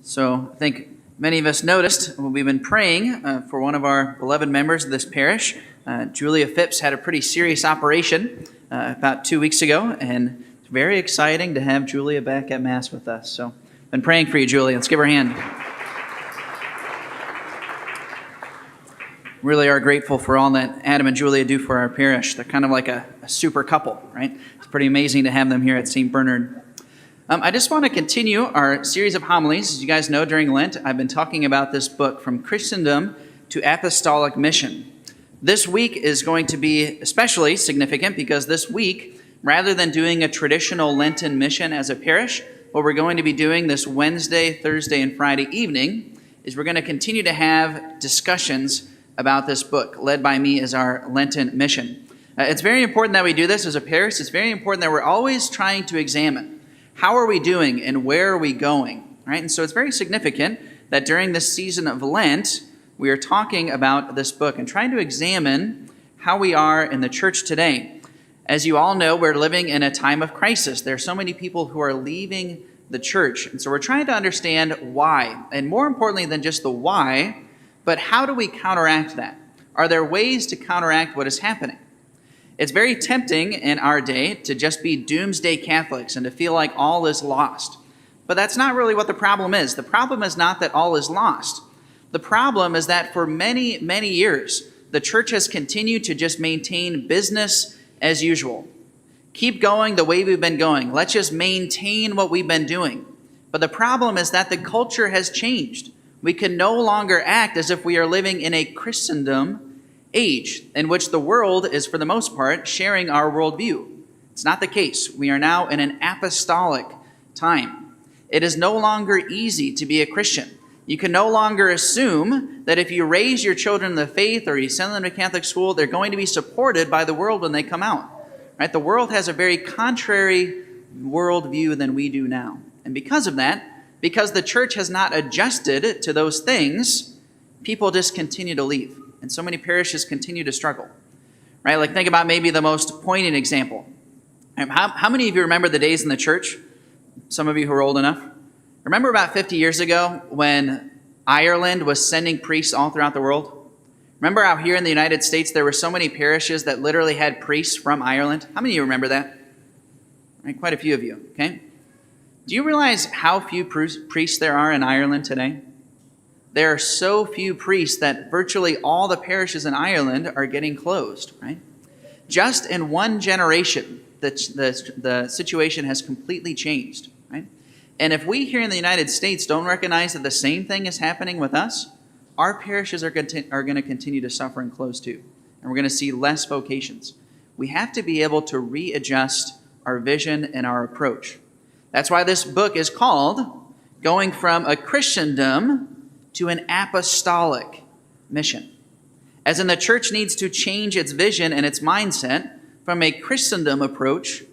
So I think many of us noticed we've been praying for one of our beloved members of this parish. Julia Phipps had a pretty serious operation about 2 weeks ago, and it's very exciting to have Julia back at Mass with us. So I've been praying for you, Julia. Let's give her a hand. Really are grateful for all that Adam and Julia do for our parish. They're kind of like a super couple, right? It's pretty amazing to have them here at St. Bernard. I just want to continue our series of homilies. As you guys know, during Lent, I've been talking about this book, From Christendom to Apostolic Mission. This week is going to be especially significant because this week, rather than doing a traditional Lenten mission as a parish, what we're going to be doing this Wednesday, Thursday, and Friday evening is we're going to continue to have discussions about this book, led by me as our Lenten mission. It's very important that we do this as a parish. It's very important that we're always trying to examine how are we doing and where are we going, right? And so it's very significant that during this season of Lent, we are talking about this book and trying to examine how we are in the church today. As you all know, we're living in a time of crisis. There are so many people who are leaving the church. And so we're trying to understand why, and more importantly than just the why, but how do we counteract that? Are there ways to counteract what is happening? It's very tempting in our day to just be doomsday Catholics and to feel like all is lost. But that's not really what the problem is. The problem is not that all is lost. The problem is that for many, many years, the church has continued to just maintain business as usual. Keep going the way we've been going. Let's just maintain what we've been doing. But the problem is that the culture has changed. We can no longer act as if we are living in a Christendom age in which the world is, for the most part, sharing our worldview. It's not the case. We are now in an apostolic time. It is no longer easy to be a Christian. You can no longer assume that if you raise your children in the faith or you send them to Catholic school, they're going to be supported by the world when they come out. Right? The world has a very contrary worldview than we do now. And because of that, because the church has not adjusted to those things, people just continue to leave. And so many parishes continue to struggle, right? Like think about maybe the most poignant example. How many of you remember the days in the church? Some of you who are old enough. Remember about 50 years ago when Ireland was sending priests all throughout the world? Remember out here in the United States, there were so many parishes that literally had priests from Ireland? How many of you remember that? Right, quite a few of you, okay? Do you realize how few priests there are in Ireland today? There are so few priests that virtually all the parishes in Ireland are getting closed, right? Just in one generation, the situation has completely changed, right? And if we here in the United States don't recognize that the same thing is happening with us, our parishes are going to continue to suffer and close too. And we're going to see less vocations. We have to be able to readjust our vision and our approach. That's why this book is called Going from a Christendom to an Apostolic Mission. As in, the church needs to change its vision and its mindset from a Christendom approach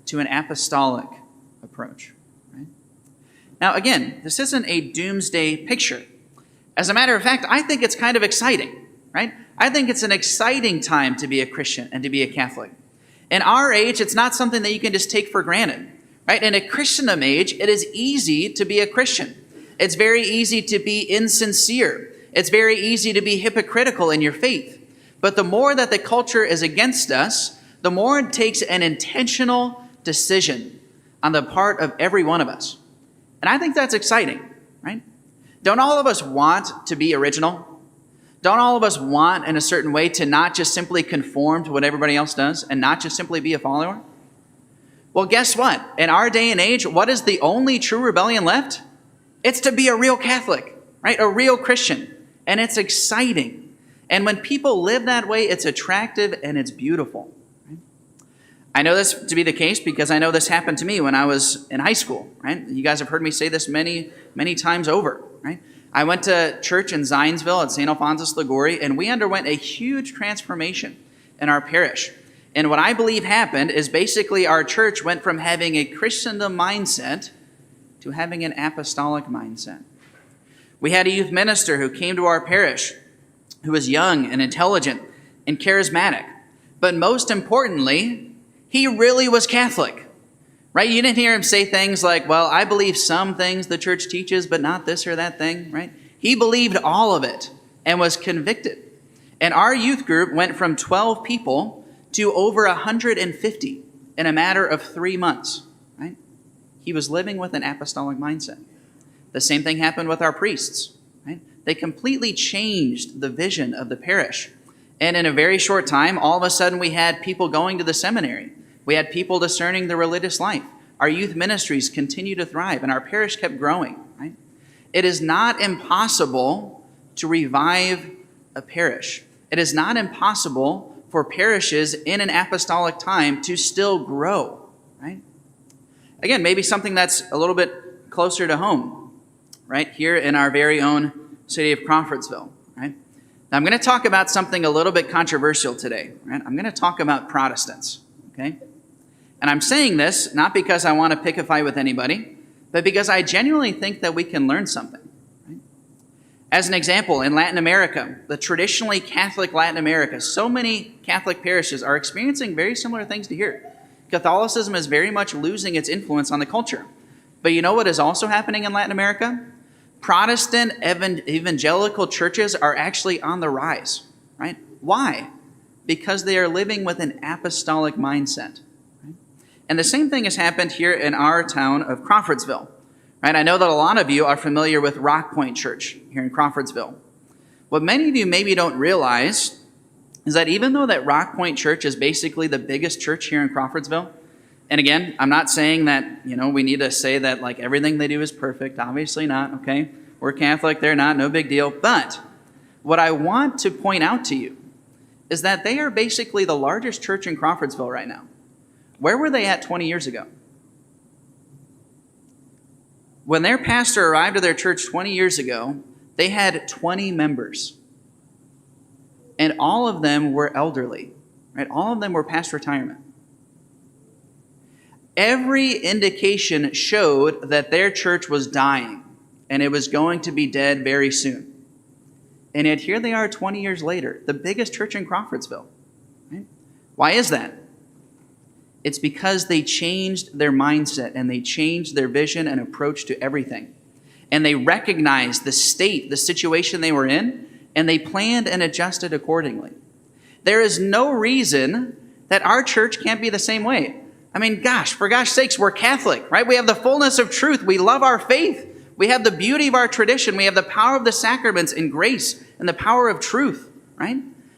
to an apostolic approach. Right? Now, again, this isn't a doomsday picture. As a matter of fact, I think it's kind of exciting, right? I think it's an exciting time to be a Christian and to be a Catholic. In our age, it's not something that you can just take for granted, right? In a Christendom age, it is easy to be a Christian. It's very easy to be insincere. It's very easy to be hypocritical in your faith. But the more that the culture is against us, the more it takes an intentional decision on the part of every one of us. And I think that's exciting, right? Don't all of us want to be original? Don't all of us want in a certain way to not just simply conform to what everybody else does and not just simply be a follower? Well, guess what? In our day and age, what is the only true rebellion left? It's to be a real Catholic, right? A real Christian. And it's exciting. And when people live that way, it's attractive and it's beautiful. Right? I know this to be the case because I know this happened to me when I was in high school, right? You guys have heard me say this many, many times over, right? I went to church in Zionsville at St. Alphonsus Liguori, and we underwent a huge transformation in our parish. And what I believe happened is basically our church went from having a Christendom mindset to having an apostolic mindset. We had a youth minister who came to our parish who was young and intelligent and charismatic. But most importantly, he really was Catholic. right? You didn't hear him say things like, well, I believe some things the church teaches, but not this or that thing, right? He believed all of it and was convicted. And our youth group went from 12 people to over 150 in a matter of 3 months, right? He was living with an apostolic mindset. The same thing happened with our priests, right? They completely changed the vision of the parish. And in a very short time, all of a sudden we had people going to the seminary. We had people discerning the religious life. Our youth ministries continued to thrive, and our parish kept growing, right? It is not impossible to revive a parish. It is not impossible for parishes in an apostolic time to still grow, right? Again, maybe something that's a little bit closer to home, right? Here in our very own city of Crawfordsville, right? Now, I'm going to talk about something a little bit controversial today, right? I'm going to talk about Protestants, okay? And I'm saying this not because I want to pick a fight with anybody, but because I genuinely think that we can learn something. Right? As an example, in Latin America, the traditionally Catholic Latin America, so many Catholic parishes are experiencing very similar things to here. Catholicism is very much losing its influence on the culture. But you know what is also happening in Latin America? Protestant evangelical churches are actually on the rise, right? Why? Because they are living with an apostolic mindset. Right? And the same thing has happened here in our town of Crawfordsville. Right? I know that a lot of you are familiar with Rock Point Church here in Crawfordsville. What many of you maybe don't realize is that even though that Rock Point Church is basically the biggest church here in Crawfordsville, and again, I'm not saying that, we need to say that like everything they do is perfect. Obviously not, okay? We're Catholic, they're not, no big deal. But what I want to point out to you is that they are basically the largest church in Crawfordsville right now. Where were they at 20 years ago? When their pastor arrived at their church 20 years ago, they had 20 members. And all of them were elderly, right? All of them were past retirement. Every indication showed that their church was dying and it was going to be dead very soon. And yet here they are 20 years later, the biggest church in Crawfordsville. Right? Why is that? It's because they changed their mindset and they changed their vision and approach to everything. And they recognized the state, the situation they were in, and they planned and adjusted accordingly. There is no reason that our church can't be the same way. I mean, for gosh sakes, we're Catholic, right? We have the fullness of truth. We love our faith. We have the beauty of our tradition. We have the power of the sacraments and grace and the power of truth, right?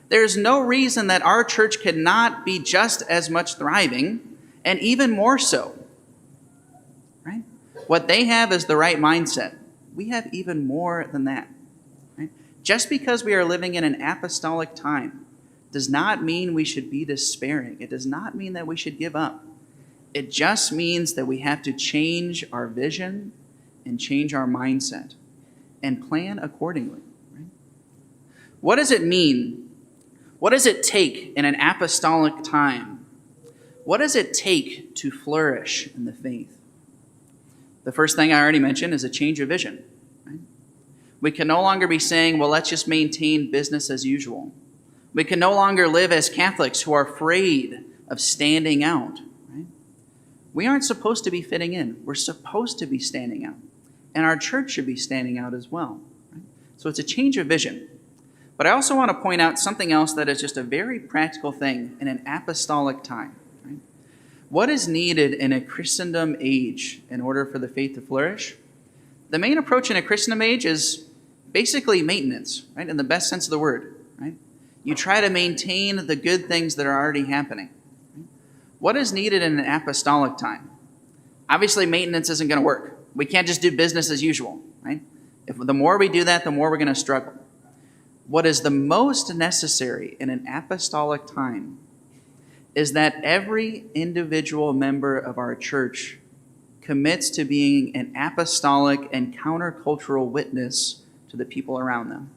There's no reason that our church cannot be just as much thriving and even more so, right? What they have is the right mindset. We have even more than that, right? Just because we are living in an apostolic time does not mean we should be despairing. It does not mean that we should give up. It just means that we have to change our vision and change our mindset and plan accordingly. Right? What does it mean? What does it take in an apostolic time? What does it take to flourish in the faith? The first thing I already mentioned is a change of vision. Right? We can no longer be saying, well, let's just maintain business as usual. We can no longer live as Catholics who are afraid of standing out. We aren't supposed to be fitting in. We're supposed to be standing out. And our church should be standing out as well. Right? So it's a change of vision. But I also want to point out something else that is just a very practical thing in an apostolic time. Right? What is needed in a Christendom age in order for the faith to flourish? The main approach in a Christendom age is basically maintenance, right? In the best sense of the word. Right? You try to maintain the good things that are already happening. What is needed in an apostolic time? Obviously, maintenance isn't going to work. We can't just do business as usual, right? The more we do that, the more we're going to struggle. What is the most necessary in an apostolic time is that every individual member of our church commits to being an apostolic and countercultural witness to the people around them.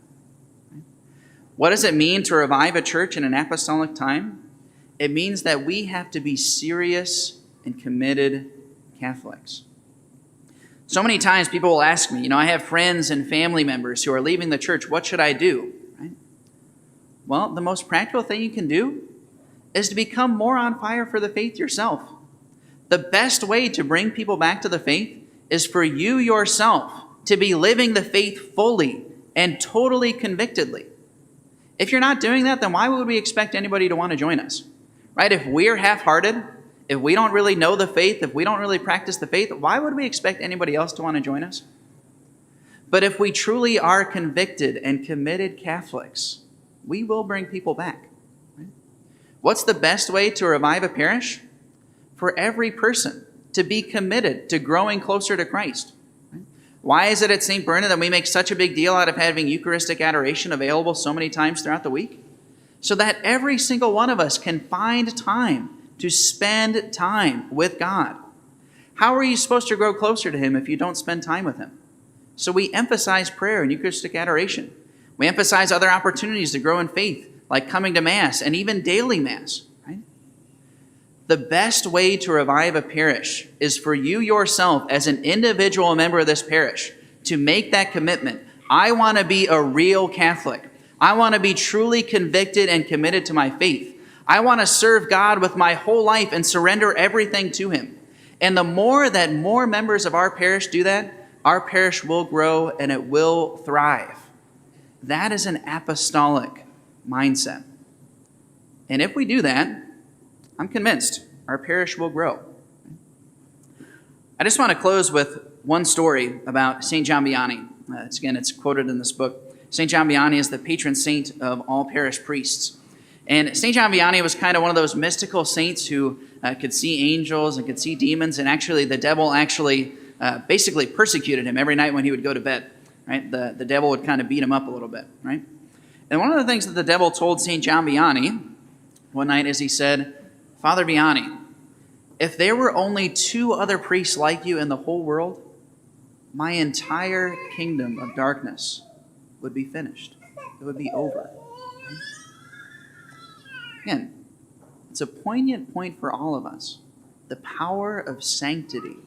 What does it mean to revive a church in an apostolic time? It means that we have to be serious and committed Catholics. So many times people will ask me, I have friends and family members who are leaving the church. What should I do? Right? Well, the most practical thing you can do is to become more on fire for the faith yourself. The best way to bring people back to the faith is for you yourself to be living the faith fully and totally convictedly. If you're not doing that, then why would we expect anybody to want to join us? Right? If we're half-hearted, if we don't really know the faith, if we don't really practice the faith, why would we expect anybody else to want to join us? But if we truly are convicted and committed Catholics, we will bring people back. Right? What's the best way to revive a parish? For every person to be committed to growing closer to Christ. Right? Why is it at St. Bernard that we make such a big deal out of having Eucharistic adoration available so many times throughout the week? So that every single one of us can find time to spend time with God. How are you supposed to grow closer to Him if you don't spend time with Him? So we emphasize prayer and Eucharistic adoration. We emphasize other opportunities to grow in faith, like coming to Mass and even daily Mass. Right? The best way to revive a parish is for you yourself as an individual member of this parish to make that commitment. I want to be a real Catholic. I want to be truly convicted and committed to my faith. I want to serve God with my whole life and surrender everything to Him. And the more that more members of our parish do that, our parish will grow and it will thrive. That is an apostolic mindset. And if we do that, I'm convinced our parish will grow. I just want to close with one story about St. Giambiani. It's quoted in this book. St. Giambiani is the patron saint of all parish priests. And St. Giambiani was kind of one of those mystical saints who could see angels and could see demons. And actually, the devil basically persecuted him every night when he would go to bed. Right? The devil would kind of beat him up a little bit. Right? And one of the things that the devil told St. Giambiani one night is he said, Father Vianney, if there were only 2 other priests like you in the whole world, my entire kingdom of darkness would be finished. It would be over. Again, it's a poignant point for all of us. The power of sanctity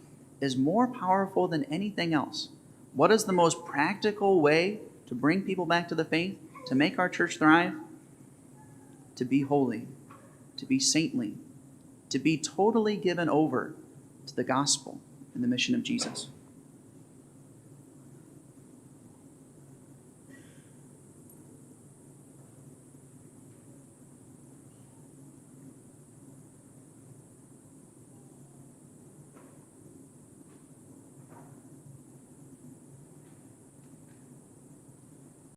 is more powerful than anything else. What is the most practical way to bring people back to the faith, to make our church thrive? To be holy, to be saintly, to be totally given over to the gospel and the mission of Jesus.